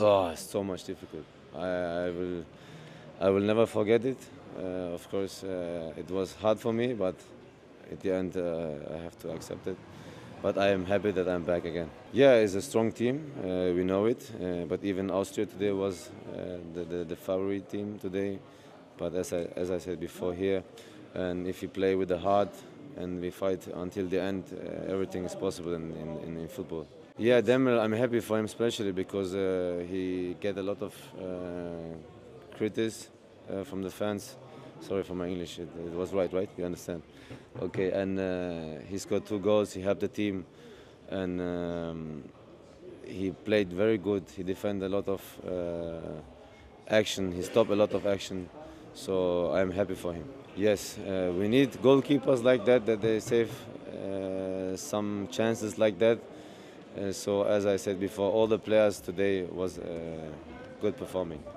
Oh, it's so much difficult. I will never forget it. Of course, it was hard for me, but at the end, I have to accept it. But I am happy that I'm back again. Yeah, it's a strong team. We know it. But even Austria today was the favorite team today. But as I said before here, and if you play with the heart and we fight until the end, everything is possible in football. Yeah, Demir, I'm happy for him especially because he get a lot of critics from the fans. Sorry for my English, it was right? You understand? Okay, and he scored 2 goals, he helped the team, and he played very good. He defended a lot of action, he stopped a lot of action, so I'm happy for him. Yes, we need goalkeepers like that they save some chances like that. So as I said before, all the players today was good performing.